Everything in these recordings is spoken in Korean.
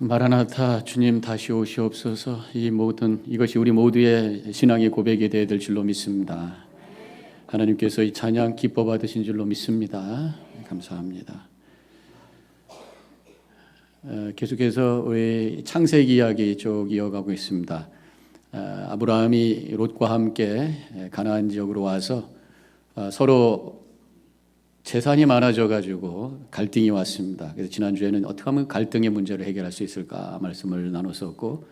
마라나타 주님 다시 오시옵소서. 이것이 우리 모두의 신앙의 고백이 되어야 될 줄로 믿습니다. 하나님께서 이 찬양 기뻐 받으신 줄로 믿습니다. 감사합니다. 계속해서 우리 창세기 이야기 쭉 이어가고 있습니다. 아브라함이 롯과 함께 가나안 지역으로 와서 서로 재산이 많아져 가지고 갈등이 왔습니다. 그래서 지난주에는 어떻게 하면 갈등의 문제를 해결할 수 있을까 말씀을 나눴었고,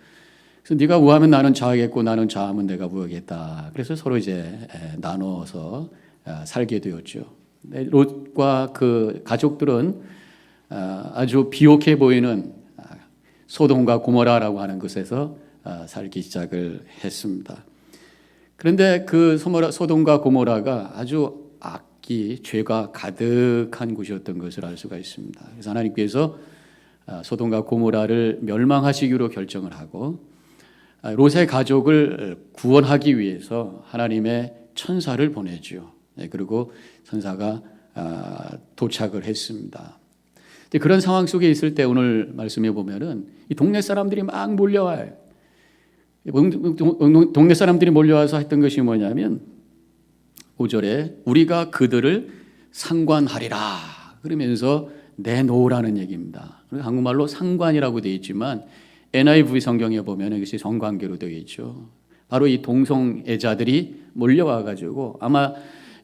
그래서 네가 우하면 나는 좌하겠고 나는 좌하면 내가 우하겠다. 그래서 서로 이제 나눠서 살게 되었죠. 롯과 그 가족들은 아주 비옥해 보이는 소돔과 고모라라고 하는 곳에서 살기 시작을 했습니다. 그런데 그 소돔과 고모라가 아주 죄가 가득한 곳이었던 것을 알 수가 있습니다. 그래서 하나님께서 소돔과 고모라를 멸망하시기로 결정을 하고 롯의 가족을 구원하기 위해서 하나님의 천사를 보내죠. 그리고 천사가 도착을 했습니다. 그런 상황 속에 있을 때 오늘 말씀해 보면은 이 동네 사람들이 막 몰려와요. 동네 사람들이 몰려와서 했던 것이 뭐냐면 5절에 우리가 그들을 상관하리라 그러면서 내놓으라는 얘기입니다. 한국말로 상관이라고 되어 있지만 NIV 성경에 보면 이것이 성관계로 되어 있죠. 바로 이 동성애자들이 몰려와가지고 아마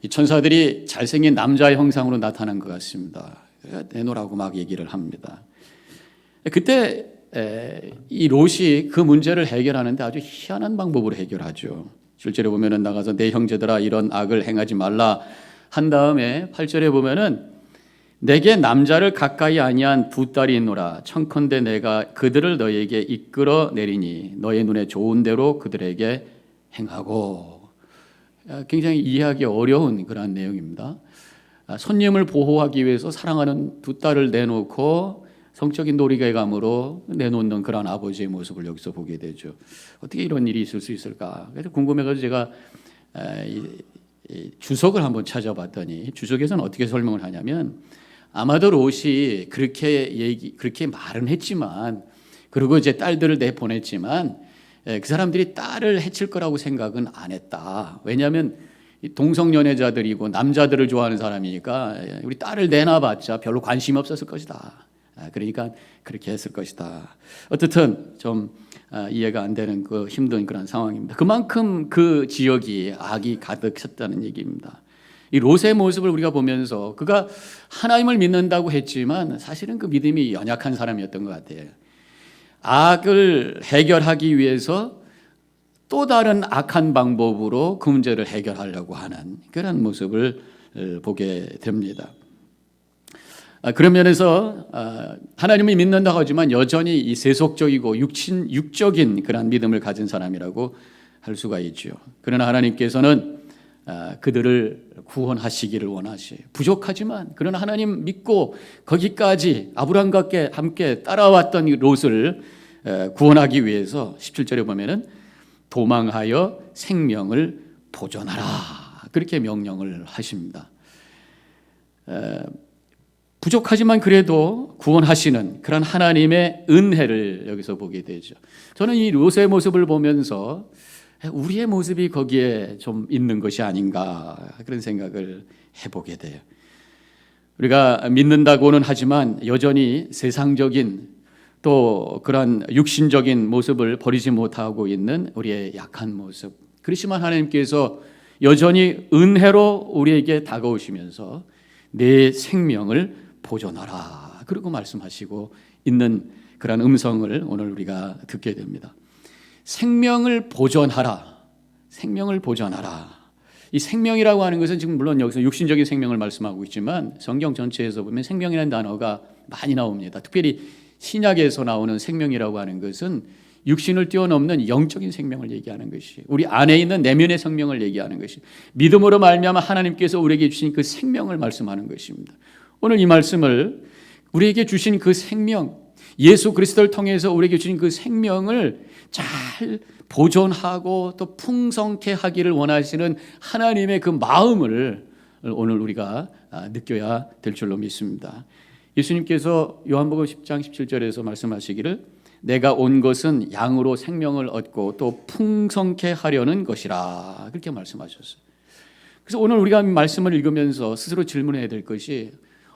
이 천사들이 잘생긴 남자의 형상으로 나타난 것 같습니다. 내놓으라고 막 얘기를 합니다. 그때 이 롯이 그 문제를 해결하는데 아주 희한한 방법으로 해결하죠. 7절에 보면은 나가서 내 형제들아 이런 악을 행하지 말라 한 다음에 8절에 보면은 내게 남자를 가까이 아니한 두 딸이 있노라 청컨대 내가 그들을 너에게 이끌어 내리니 너의 눈에 좋은 대로 그들에게 행하고. 굉장히 이해하기 어려운 그런 내용입니다. 손님을 보호하기 위해서 사랑하는 두 딸을 내놓고 성적인 놀이개감으로 내놓는 그런 아버지의 모습을 여기서 보게 되죠. 어떻게 이런 일이 있을 수 있을까? 그래서 궁금해가지고 제가 주석을 한번 찾아봤더니 주석에서는 어떻게 설명을 하냐면 아마도 롯이 그렇게 말은 했지만 그리고 이제 딸들을 내보냈지만 그 사람들이 딸을 해칠 거라고 생각은 안 했다. 왜냐하면 동성연애자들이고 남자들을 좋아하는 사람이니까 우리 딸을 내놔봤자 별로 관심이 없었을 것이다. 그러니까 그렇게 했을 것이다. 어쨌든 좀 이해가 안 되는 그 힘든 그런 상황입니다. 그만큼 그 지역이 악이 가득했다는 얘기입니다. 이 롯의 모습을 우리가 보면서 그가 하나님을 믿는다고 했지만 사실은 그 믿음이 연약한 사람이었던 것 같아요. 악을 해결하기 위해서 또 다른 악한 방법으로 그 문제를 해결하려고 하는 그런 모습을 보게 됩니다. 그런 면에서 하나님을 믿는다고 하지만 여전히 이 세속적이고 육적인 그런 믿음을 가진 사람이라고 할 수가 있죠. 그러나 하나님께서는 그들을 구원하시기를 원하시요. 부족하지만 그러나 하나님 믿고 거기까지 아브라함과 함께 따라왔던 롯을 구원하기 위해서 17절에 보면은 도망하여 생명을 보존하라 그렇게 명령을 하십니다. 부족하지만 그래도 구원하시는 그런 하나님의 은혜를 여기서 보게 되죠. 저는 이 롯의 모습을 보면서 우리의 모습이 거기에 좀 있는 것이 아닌가 그런 생각을 해보게 돼요. 우리가 믿는다고는 하지만 여전히 세상적인 또 그런 육신적인 모습을 버리지 못하고 있는 우리의 약한 모습. 그렇지만 하나님께서 여전히 은혜로 우리에게 다가오시면서 내 생명을 보존하라 그리고 말씀하시고 있는 그런 음성을 오늘 우리가 듣게 됩니다. 생명을 보존하라. 생명을 보존하라. 이 생명이라고 하는 것은 지금 물론 여기서 육신적인 생명을 말씀하고 있지만 성경 전체에서 보면 생명이라는 단어가 많이 나옵니다. 특별히 신약에서 나오는 생명이라고 하는 것은 육신을 뛰어넘는 영적인 생명을 얘기하는 것이 우리 안에 있는 내면의 생명을 얘기하는 것이 믿음으로 말미암아 하나님께서 우리에게 주신 그 생명을 말씀하는 것입니다. 오늘 이 말씀을 우리에게 주신 그 생명 예수 그리스도를 통해서 우리에게 주신 그 생명을 잘 보존하고 또 풍성케 하기를 원하시는 하나님의 그 마음을 오늘 우리가 느껴야 될 줄로 믿습니다. 예수님께서 요한복음 10장 17절에서 말씀하시기를 내가 온 것은 양으로 생명을 얻고 또 풍성케 하려는 것이라 그렇게 말씀하셨어요. 그래서 오늘 우리가 말씀을 읽으면서 스스로 질문해야 될 것이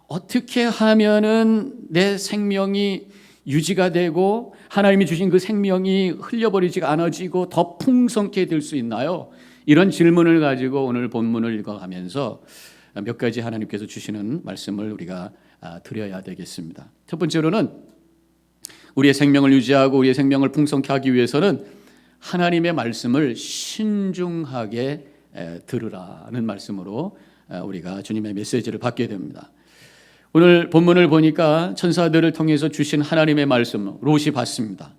어떻게 하면은 내 생명이 유지가 되고 하나님이 주신 그 생명이 흘려버리지 않아지고 더 풍성케 될 수 있나요? 이런 질문을 가지고 오늘 본문을 읽어가면서 몇 가지 하나님께서 주시는 말씀을 우리가 드려야 되겠습니다. 첫 번째로는 우리의 생명을 유지하고 우리의 생명을 풍성케 하기 위해서는 하나님의 말씀을 신중하게 들으라는 말씀으로 우리가 주님의 메시지를 받게 됩니다. 오늘 본문을 보니까 천사들을 통해서 주신 하나님의 말씀 롯이 받습니다.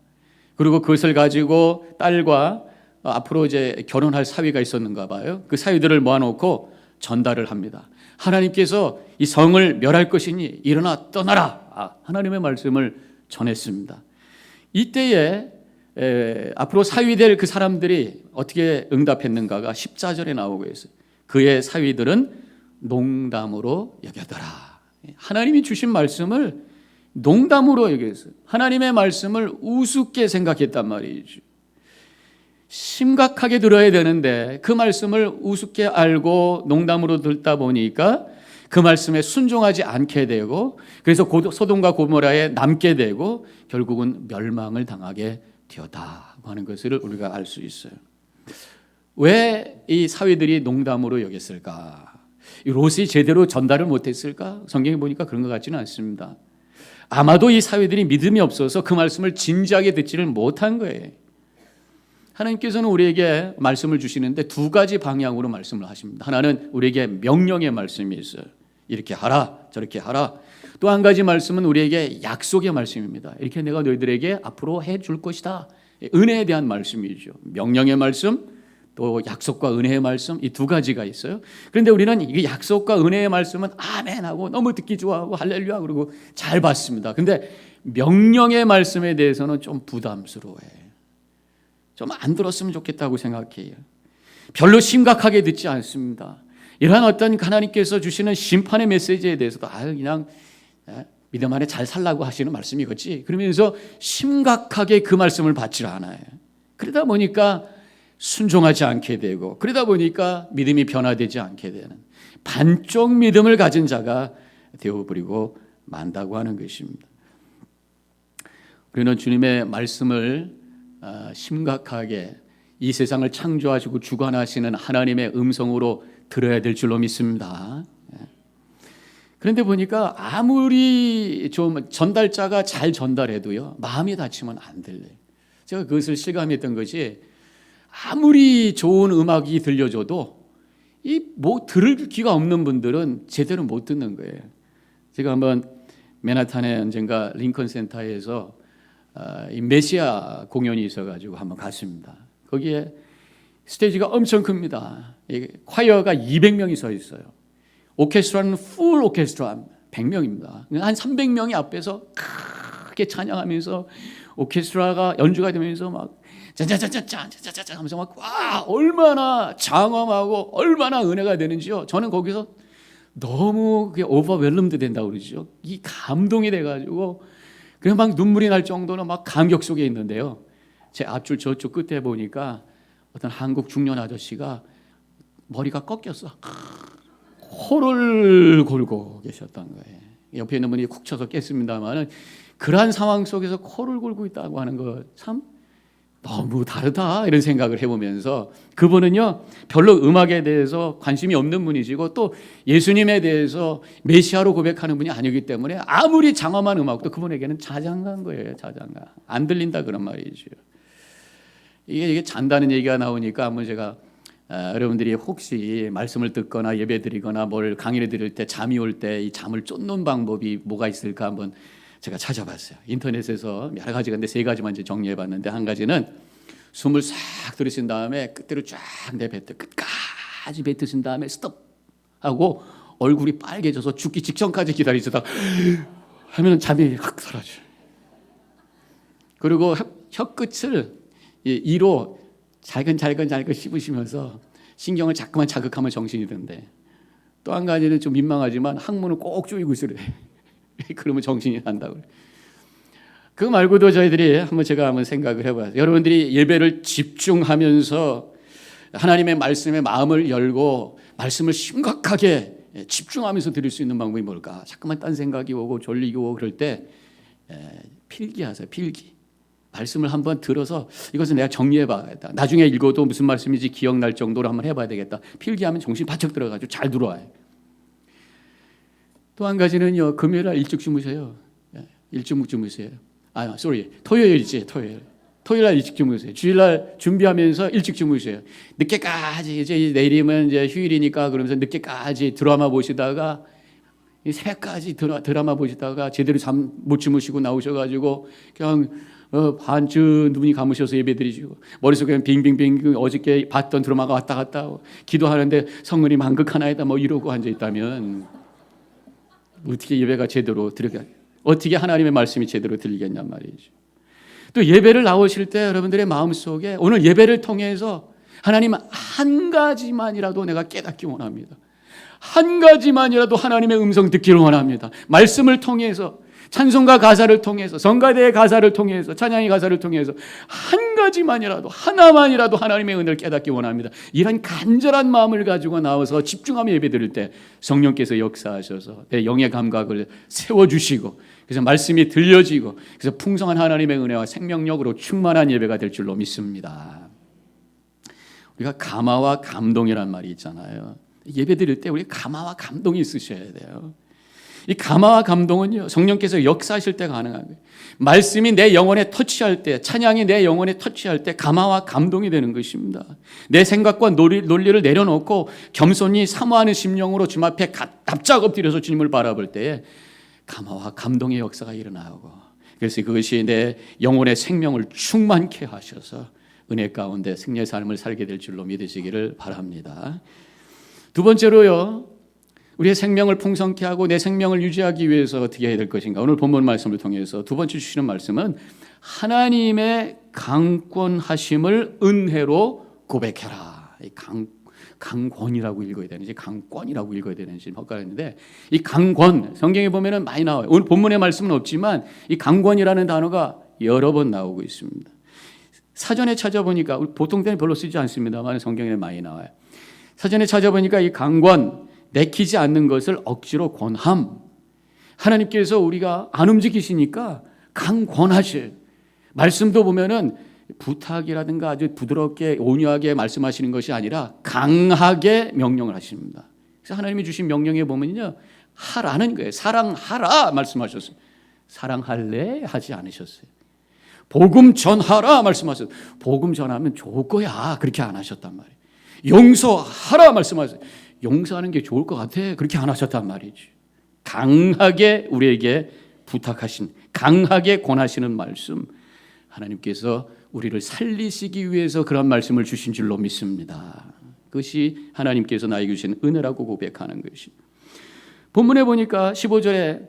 그리고 그것을 가지고 딸과 앞으로 이제 결혼할 사위가 있었는가 봐요. 그 사위들을 모아놓고 전달을 합니다. 하나님께서 이 성을 멸할 것이니 일어나 떠나라. 하나님의 말씀을 전했습니다. 이때에 앞으로 사위될 그 사람들이 어떻게 응답했는가가 14절에 나오고 있어요. 그의 사위들은 농담으로 여겨더라. 하나님이 주신 말씀을 농담으로 여겼어요. 하나님의 말씀을 우습게 생각했단 말이죠. 심각하게 들어야 되는데 그 말씀을 우습게 알고 농담으로 듣다 보니까 그 말씀에 순종하지 않게 되고 그래서 소돔과 고모라에 남게 되고 결국은 멸망을 당하게 되었다고 하는 것을 우리가 알 수 있어요. 왜 이 사위들이 농담으로 여겼을까? 롯이 제대로 전달을 못했을까? 성경에 보니까 그런 것 같지는 않습니다. 아마도 이 사위들이 믿음이 없어서 그 말씀을 진지하게 듣지를 못한 거예요. 하나님께서는 우리에게 말씀을 주시는데 두 가지 방향으로 말씀을 하십니다. 하나는 우리에게 명령의 말씀이 있어요. 이렇게 하라, 저렇게 하라. 또 한 가지 말씀은 우리에게 약속의 말씀입니다. 이렇게 내가 너희들에게 앞으로 해줄 것이다. 은혜에 대한 말씀이죠. 명령의 말씀, 또 약속과 은혜의 말씀, 이 두 가지가 있어요. 그런데 우리는 이 약속과 은혜의 말씀은 아멘하고 너무 듣기 좋아하고 할렐루야 그러고 잘 받습니다. 그런데 명령의 말씀에 대해서는 좀 부담스러워해요. 좀 안 들었으면 좋겠다고 생각해요. 별로 심각하게 듣지 않습니다. 이러한 어떤 하나님께서 주시는 심판의 메시지에 대해서도 그냥 믿음 안에 잘 살라고 하시는 말씀이겠지 그러면서 심각하게 그 말씀을 받지 않아요. 그러다 보니까 순종하지 않게 되고 그러다 보니까 믿음이 변화되지 않게 되는 반쪽 믿음을 가진 자가 되어버리고 만다고 하는 것입니다. 우리는 주님의 말씀을 심각하게 이 세상을 창조하시고 주관하시는 하나님의 음성으로 들어야 될 줄로 믿습니다. 그런데 보니까 아무리 좀 전달자가 잘 전달해도요 마음이 다치면 안 들려요. 제가 그것을 실감했던 것이 아무리 좋은 음악이 들려줘도 들을 귀가 없는 분들은 제대로 못 듣는 거예요. 제가 한번 맨하탄의 언젠가 링컨 센터에서 이 메시아 공연이 있어가지고 한번 갔습니다. 거기에 스테이지가 엄청 큽니다. 콰이어가 200명이 서 있어요. 오케스트라는 풀 오케스트라 100명입니다. 한 300명이 앞에서 크게 찬양하면서 오케스트라가 연주가 되면서 막 짜자자자자자자자 하면서 막 얼마나 장엄하고 얼마나 은혜가 되는지요. 저는 거기서 너무 그게 오버웰럼드 된다고 그러죠. 이 감동이 돼가지고 그냥 막 눈물이 날 정도로 막 감격 속에 있는데요. 제 앞줄 저쪽 끝에 보니까 어떤 한국 중년 아저씨가 머리가 꺾였어. 코를 골고 계셨던 거예요. 옆에 있는 분이 쿡 쳐서 깼습니다만은 그러한 상황 속에서 코를 골고 있다고 하는 거 참 너무 다르다 이런 생각을 해보면서 그분은요 별로 음악에 대해서 관심이 없는 분이시고 또 예수님에 대해서 메시아로 고백하는 분이 아니기 때문에 아무리 장엄한 음악도 그분에게는 자장가인 거예요. 자장가 안 들린다 그런 말이죠. 이게 잔다는 얘기가 나오니까 한번 제가 여러분들이 혹시 말씀을 듣거나 예배 드리거나 뭘 강의를 들을 때 잠이 올 때 이 잠을 쫓는 방법이 뭐가 있을까 한번 제가 찾아봤어요. 인터넷에서 여러 가지가 있는데 세 가지만 이제 정리해봤는데 한 가지는 숨을 싹 들이신 다음에 끝대로 쫙 내뱉어 끝까지 뱉으신 다음에 스톱 하고 얼굴이 빨개져서 죽기 직전까지 기다리시다가 하면 잠이 확 사라져요. 그리고 혀 끝을 이로 잘근잘근 씹으시면서 신경을 자꾸만 자극하면 정신이 든대. 또 한 가지는 좀 민망하지만 항문을 꼭 조이고 있으래. 그러면 정신이 난다고 그래. 그 말고도 저희들이 제가 한번 생각을 해봐요. 여러분들이 예배를 집중하면서 하나님의 말씀에 마음을 열고 말씀을 심각하게 집중하면서 들을 수 있는 방법이 뭘까? 자꾸만 딴 생각이 오고 졸리고 그럴 때 필기하세요. 필기. 말씀을 한번 들어서 이것은 내가 정리해 봐야겠다. 나중에 읽어도 무슨 말씀인지 기억날 정도로 한번 해봐야 되겠다. 필기하면 정신 바짝 들어가지고 잘 들어와요. 또 한 가지는요. 금요일날 일찍 주무세요. 일찍 주무세요. 토요일이지. 토요일날 일찍 주무세요. 주일날 준비하면서 일찍 주무세요. 늦게까지 이제 내일이면 이제 휴일이니까 그러면서 늦게까지 드라마 보시다가 새벽까지 드라마 보시다가 제대로 잠 못 주무시고 나오셔가지고 그냥 반쯤 눈이 감으셔서 예배드리시고 머릿속에 빙빙빙 어저께 봤던 드라마가 왔다 갔다 하고 기도하는데 성은이 만극하나이다 이러고 앉아 있다면 어떻게 예배가 제대로 어떻게 하나님의 말씀이 제대로 들리겠냔 말이죠. 또 예배를 나오실 때 여러분들의 마음속에 오늘 예배를 통해서 하나님 한 가지만이라도 내가 깨닫기 원합니다. 한 가지만이라도 하나님의 음성 듣기를 원합니다. 말씀을 통해서 찬송가 가사를 통해서 성가대의 가사를 통해서 찬양의 가사를 통해서 한 가지만이라도 하나만이라도 하나님의 은혜를 깨닫기 원합니다. 이런 간절한 마음을 가지고 나와서 집중하며 예배드릴 때 성령께서 역사하셔서 내 영의 감각을 세워주시고 그래서 말씀이 들려지고 그래서 풍성한 하나님의 은혜와 생명력으로 충만한 예배가 될 줄로 믿습니다. 우리가 감화와 감동이란 말이 있잖아요. 예배 드릴 때 우리 감화와 감동이 있으셔야 돼요. 이 감화와 감동은요, 성령께서 역사하실 때 가능한 거예요. 말씀이 내 영혼에 터치할 때, 찬양이 내 영혼에 터치할 때 감화와 감동이 되는 것입니다. 내 생각과 논리를 내려놓고 겸손히 사모하는 심령으로 주님 앞에 납작 엎드려서 주님을 바라볼 때에 감화와 감동의 역사가 일어나고 그래서 그것이 내 영혼의 생명을 충만케 하셔서 은혜 가운데 승리의 삶을 살게 될 줄로 믿으시기를 바랍니다. 두 번째로요, 우리의 생명을 풍성케 하고 내 생명을 유지하기 위해서 어떻게 해야 될 것인가. 오늘 본문 말씀을 통해서 두 번째 주시는 말씀은 하나님의 강권하심을 은혜로 고백해라. 강권이라고 읽어야 되는지 강권이라고 읽어야 되는지 헷갈렸는데 이 강권 성경에 보면은 많이 나와요. 오늘 본문의 말씀은 없지만 이 강권이라는 단어가 여러 번 나오고 있습니다. 사전에 찾아보니까 보통 때는 별로 쓰지 않습니다만 성경에 많이 나와요. 사전에 찾아보니까 이 강권, 내키지 않는 것을 억지로 권함. 하나님께서 우리가 안 움직이시니까 강권하실. 말씀도 보면은 부탁이라든가 아주 부드럽게 온유하게 말씀하시는 것이 아니라 강하게 명령을 하십니다. 그래서 하나님이 주신 명령에 보면요, 하라는 거예요. 사랑하라 말씀하셨어요. 사랑할래 하지 않으셨어요. 복음 전하라 말씀하셨어요. 복음 전하면 좋을 거야 그렇게 안 하셨단 말이에요. 용서하라 말씀하셨어요. 용서하는 게 좋을 것 같아 그렇게 안 하셨단 말이지. 강하게 우리에게 부탁하신, 강하게 권하시는 말씀, 하나님께서 우리를 살리시기 위해서 그런 말씀을 주신 줄로 믿습니다. 그것이 하나님께서 나에게 주신 은혜라고 고백하는 것이. 본문에 보니까 15절에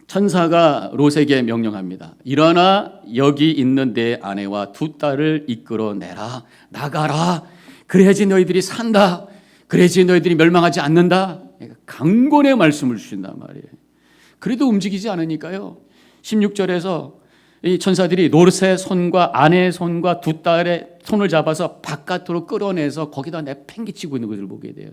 천사가 롯에게 명령합니다. 일어나 여기 있는 내 아내와 두 딸을 이끌어내라. 나가라. 그래야지 너희들이 산다. 그래야지 너희들이 멸망하지 않는다. 강권의 말씀을 주신단 말이에요. 그래도 움직이지 않으니까요. 16절에서 이 천사들이 롯의 손과 아내의 손과 두 딸의 손을 잡아서 바깥으로 끌어내서 거기다 내팽개치고 있는 것을 보게 돼요.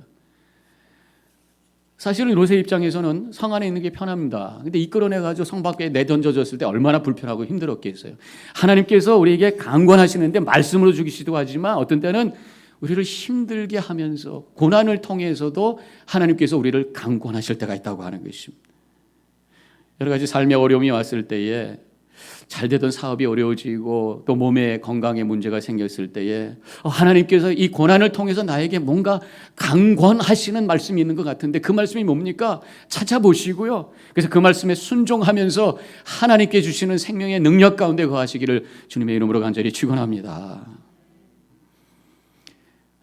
사실은 롯의 입장에서는 성 안에 있는 게 편합니다. 근데 이끌어내가지고 성 밖에 내던져졌을 때 얼마나 불편하고 힘들었겠어요. 하나님께서 우리에게 강권하시는데 말씀으로 주시기도 하지만 어떤 때는 우리를 힘들게 하면서 고난을 통해서도 하나님께서 우리를 강권하실 때가 있다고 하는 것입니다. 여러 가지 삶의 어려움이 왔을 때에 잘 되던 사업이 어려워지고 또 몸에 건강에 문제가 생겼을 때에 하나님께서 이 고난을 통해서 나에게 뭔가 강권하시는 말씀이 있는 것 같은데 그 말씀이 뭡니까? 찾아보시고요. 그래서 그 말씀에 순종하면서 하나님께 주시는 생명의 능력 가운데 거하시기를 주님의 이름으로 간절히 축원합니다.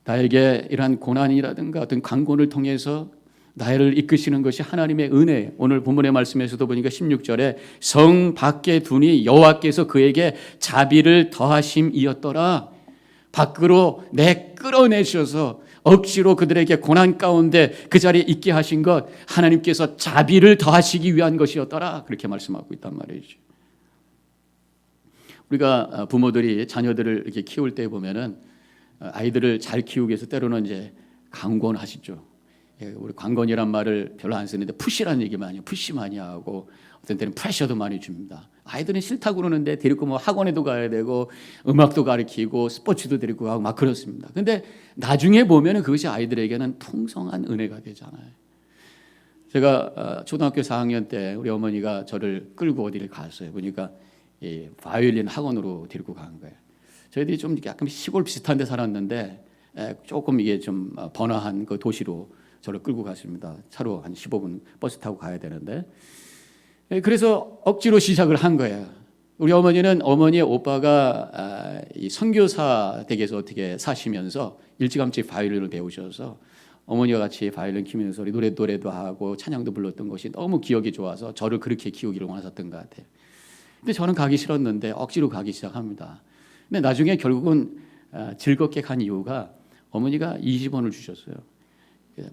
나에게 이러한 고난이라든가 어떤 강권을 통해서 나를 이끄시는 것이 하나님의 은혜. 오늘 본문의 말씀에서도 보니까 16절에 성 밖에 두니 여호와께서 그에게 자비를 더하심이었더라. 밖으로 끌어내셔서 억지로 그들에게 고난 가운데 그 자리에 있게 하신 것 하나님께서 자비를 더하시기 위한 것이었더라. 그렇게 말씀하고 있단 말이죠. 우리가 부모들이 자녀들을 이렇게 키울 때 보면은 아이들을 잘 키우기 위해서 때로는 이제 강권하시죠. 우리 강권이란 말을 별로 안 쓰는데 푸시라는 얘기 많이 해요. 푸시 많이 하고 어떤 때는 프레셔도 많이 줍니다. 아이들은 싫다고 그러는데 데리고 뭐 학원에도 가야 되고 음악도 가르치고 스포츠도 데리고 가고 막 그렇습니다. 근데 나중에 보면은 그것이 아이들에게는 풍성한 은혜가 되잖아요. 제가 초등학교 4학년 때 우리 어머니가 저를 끌고 어디를 갔어요. 보니까 이 바이올린 학원으로 데리고 간 거예요. 저희들이 좀 약간 시골 비슷한 데 살았는데 조금 이게 좀 번화한 그 도시로 저를 끌고 갔습니다. 차로 한 15분 버스 타고 가야 되는데 그래서 억지로 시작을 한 거예요. 우리 어머니는 어머니의 오빠가 이 선교사 댁에서 어떻게 사시면서 일찌감치 바이올린을 배우셔서 어머니와 같이 바이올린 키우면서 노래도 하고 찬양도 불렀던 것이 너무 기억이 좋아서 저를 그렇게 키우기를 원하셨던 것 같아요. 근데 저는 가기 싫었는데 억지로 가기 시작합니다. 근데 나중에 결국은 즐겁게 간 이유가 어머니가 20원을 주셨어요.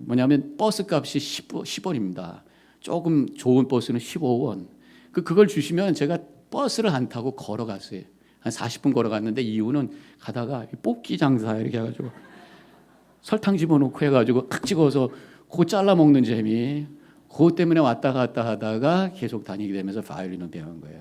뭐냐면 버스 값이 10원입니다. 조금 좋은 버스는 15원. 그걸 주시면 제가 버스를 안 타고 걸어갔어요. 한 40분 걸어갔는데 이유는 가다가 뽑기 장사 이렇게 해가지고 설탕 집어넣고 해가지고 탁 찍어서 그거 잘라 먹는 재미. 그것 때문에 왔다 갔다 하다가 계속 다니게 되면서 바이올린을 배운 거예요.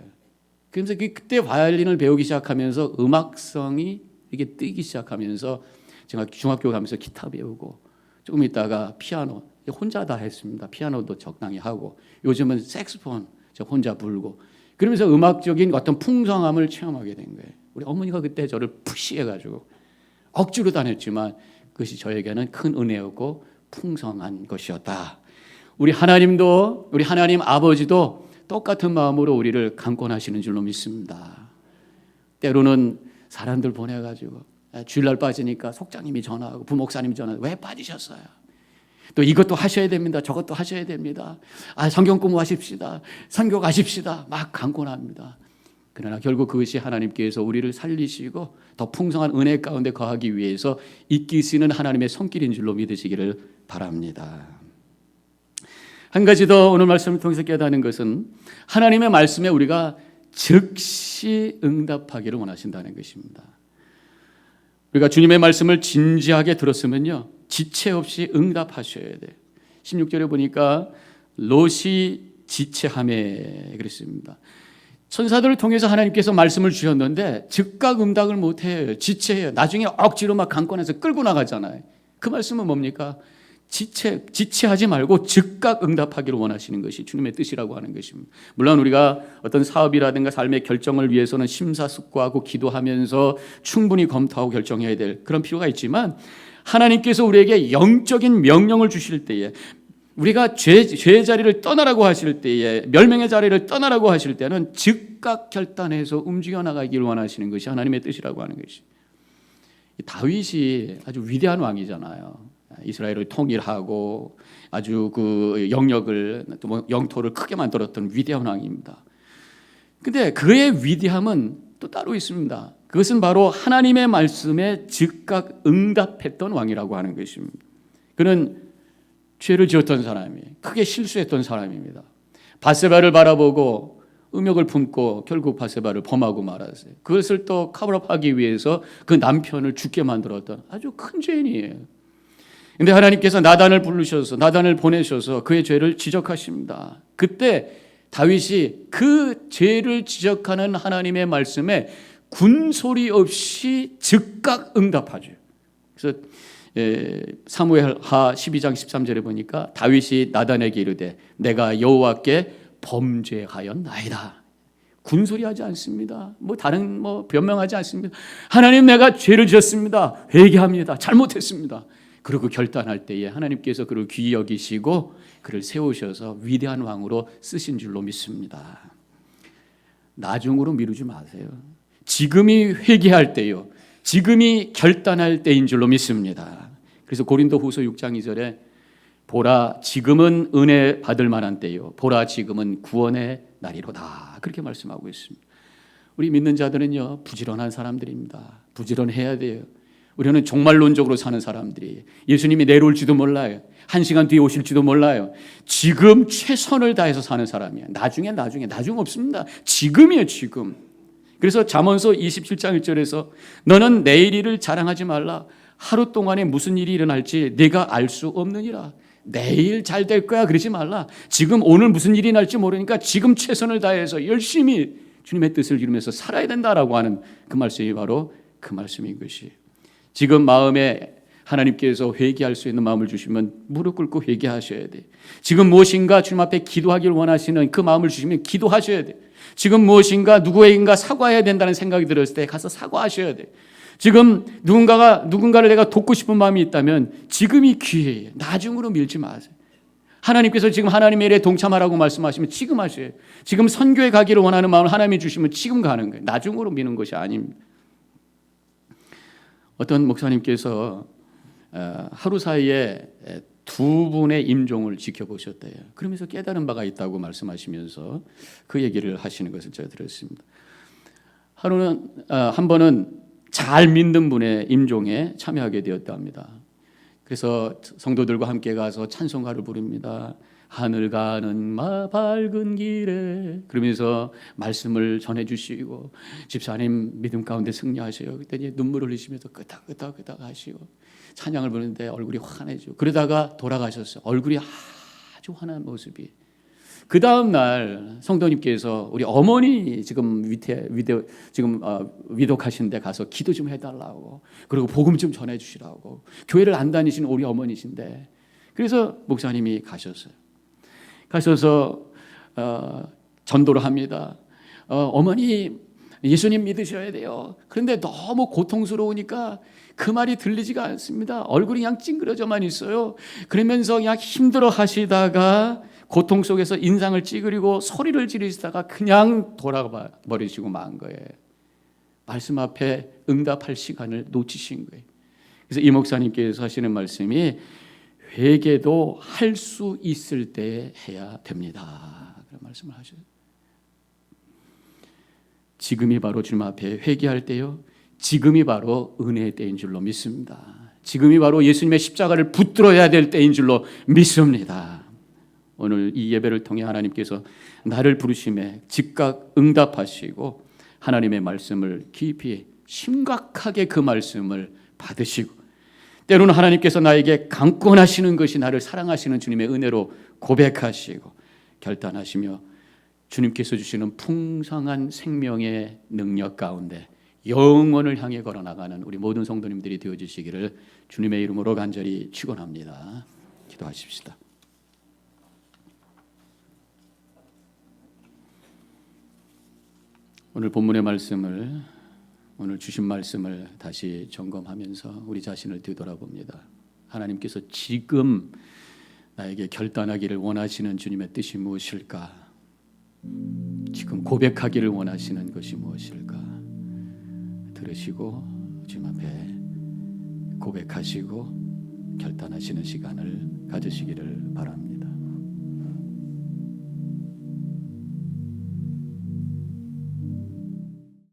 그래서 그때 바이올린을 배우기 시작하면서 음악성이 이게 뜨기 시작하면서 제가 중학교 가면서 기타 배우고 조금 있다가 피아노 혼자 다 했습니다. 피아노도 적당히 하고 요즘은 색소폰 저 혼자 불고 그러면서 음악적인 어떤 풍성함을 체험하게 된 거예요. 우리 어머니가 그때 저를 푸시해가지고 억지로 다녔지만 그것이 저에게는 큰 은혜였고 풍성한 것이었다. 우리 하나님도 우리 하나님 아버지도 똑같은 마음으로 우리를 강권하시는 줄로 믿습니다. 때로는 사람들 보내가지고 주일날 빠지니까 속장님이 전화하고 부목사님이 전화하고 왜 빠지셨어요? 또 이것도 하셔야 됩니다. 저것도 하셔야 됩니다. 성경 공부하십시다. 선교 가십시다. 막 강권합니다. 그러나 결국 그것이 하나님께서 우리를 살리시고 더 풍성한 은혜 가운데 거하기 위해서 이끄시는 하나님의 손길인 줄로 믿으시기를 바랍니다. 한 가지 더 오늘 말씀을 통해서 깨닫는 것은 하나님의 말씀에 우리가 즉시 응답하기를 원하신다는 것입니다. 우리가 주님의 말씀을 진지하게 들었으면요 지체 없이 응답하셔야 돼요. 16절에 보니까 롯이 지체하매 그랬습니다. 천사들을 통해서 하나님께서 말씀을 주셨는데 즉각 응답을 못해요. 지체해요. 나중에 억지로 막 강권해서 끌고 나가잖아요. 그 말씀은 뭡니까? 지체하지 말고 즉각 응답하기를 원하시는 것이 주님의 뜻이라고 하는 것입니다. 물론 우리가 어떤 사업이라든가 삶의 결정을 위해서는 심사숙고하고 기도하면서 충분히 검토하고 결정해야 될 그런 필요가 있지만 하나님께서 우리에게 영적인 명령을 주실 때에 우리가 죄의 자리를 떠나라고 하실 때에 멸망의 자리를 떠나라고 하실 때는 즉각 결단해서 움직여 나가기를 원하시는 것이 하나님의 뜻이라고 하는 것이. 다윗이 아주 위대한 왕이잖아요. 이스라엘을 통일하고 아주 그 영역을 또 영토를 크게 만들었던 위대한 왕입니다. 근데 그의 위대함은 또 따로 있습니다. 그것은 바로 하나님의 말씀에 즉각 응답했던 왕이라고 하는 것입니다. 그는 죄를 지었던 사람이에요. 크게 실수했던 사람입니다. 바세바를 바라보고 음욕을 품고 결국 바세바를 범하고 말았어요. 그것을 또 커버업하기 위해서 그 남편을 죽게 만들었던 아주 큰 죄인이에요. 그런데 하나님께서 나단을 부르셔서 나단을 보내셔서 그의 죄를 지적하십니다. 그때 다윗이 그 죄를 지적하는 하나님의 말씀에 군소리 없이 즉각 응답하죠. 그래서 사무엘하 12장 13절에 보니까 다윗이 나단에게 이르되 내가 여호와께 범죄하였나이다. 군소리하지 않습니다. 다른 변명하지 않습니다. 하나님 내가 죄를 지었습니다. 회개합니다. 잘못했습니다. 그리고 결단할 때에 하나님께서 그를 귀히 여기시고 그를 세우셔서 위대한 왕으로 쓰신 줄로 믿습니다. 나중으로 미루지 마세요. 지금이 회개할 때요. 지금이 결단할 때인 줄로 믿습니다. 그래서 고린도후서 6장 2절에 보라 지금은 은혜 받을 만한 때요. 보라 지금은 구원의 날이로다. 그렇게 말씀하고 있습니다. 우리 믿는 자들은요. 부지런한 사람들입니다. 부지런해야 돼요. 우리는 종말론적으로 사는 사람들이 예수님이 내려올지도 몰라요. 1시간 뒤에 오실지도 몰라요. 지금 최선을 다해서 사는 사람이에요. 나중 없습니다. 지금이에요. 지금. 그래서 잠언서 27장 1절에서 너는 내일 일을 자랑하지 말라. 하루 동안에 무슨 일이 일어날지 네가 알 수 없느니라. 내일 잘 될 거야 그러지 말라. 지금 오늘 무슨 일이 날지 모르니까 지금 최선을 다해서 열심히 주님의 뜻을 이루면서 살아야 된다라고 하는 그 말씀이 바로 그 말씀인 것이. 지금 마음에 하나님께서 회개할 수 있는 마음을 주시면 무릎 꿇고 회개하셔야 돼. 지금 무엇인가 주님 앞에 기도하기를 원하시는 그 마음을 주시면 기도하셔야 돼. 지금 무엇인가 누구에게인가 사과해야 된다는 생각이 들었을 때 가서 사과하셔야 돼. 지금 누군가를 내가 돕고 싶은 마음이 있다면 지금이 기회예요. 나중으로 밀지 마세요. 하나님께서 지금 하나님의 일에 동참하라고 말씀하시면 지금 하셔요. 지금 선교에 가기를 원하는 마음을 하나님이 주시면 지금 가는 거예요. 나중으로 미는 것이 아닙니다. 어떤 목사님께서 하루 사이에 두 분의 임종을 지켜보셨대요. 그러면서 깨달은 바가 있다고 말씀하시면서 그 얘기를 하시는 것을 제가 들었습니다. 한 번은 잘 믿는 분의 임종에 참여하게 되었다 합니다. 그래서 성도들과 함께 가서 찬송가를 부릅니다. 하늘 가는 밝은 길에 그러면서 말씀을 전해주시고 집사님 믿음 가운데 승리하셔요. 그때 눈물 흘리시면서 끄덕끄덕 하시고 찬양을 부르는데 얼굴이 환해지고 그러다가 돌아가셨어요. 얼굴이 아주 환한 모습이. 그 다음 날 성도님께서 우리 어머니 지금 위독하신 데 가서 기도 좀 해달라고 그리고 복음 좀 전해주시라고 교회를 안 다니시는 우리 어머니신데 그래서 목사님이 가셨어요. 가셔서 전도를 합니다. 어머니 예수님 믿으셔야 돼요. 그런데 너무 고통스러우니까 그 말이 들리지가 않습니다. 얼굴이 그냥 찡그려져만 있어요. 그러면서 그냥 힘들어 하시다가 고통 속에서 인상을 찌그리고 소리를 지르시다가 그냥 돌아가 버리시고 만 거예요. 말씀 앞에 응답할 시간을 놓치신 거예요. 그래서 이 목사님께서 하시는 말씀이 회개도 할 수 있을 때 해야 됩니다. 그런 말씀을 하셔요. 지금이 바로 주님 앞에 회개할 때요. 지금이 바로 은혜의 때인 줄로 믿습니다. 지금이 바로 예수님의 십자가를 붙들어야 될 때인 줄로 믿습니다. 오늘 이 예배를 통해 하나님께서 나를 부르심에 즉각 응답하시고 하나님의 말씀을 깊이 심각하게 그 말씀을 받으시고 때로는 하나님께서 나에게 강권하시는 것이 나를 사랑하시는 주님의 은혜로 고백하시고 결단하시며 주님께서 주시는 풍성한 생명의 능력 가운데 영원을 향해 걸어나가는 우리 모든 성도님들이 되어주시기를 주님의 이름으로 간절히 축원합니다. 기도하십시다. 오늘 본문의 말씀을 오늘 주신 말씀을 다시 점검하면서 우리 자신을 되돌아봅니다. 하나님께서 지금 나에게 결단하기를 원하시는 주님의 뜻이 무엇일까? 지금 고백하기를 원하시는 것이 무엇일까? 들으시고 주님 앞에 고백하시고 결단하시는 시간을 가지시기를 바랍니다.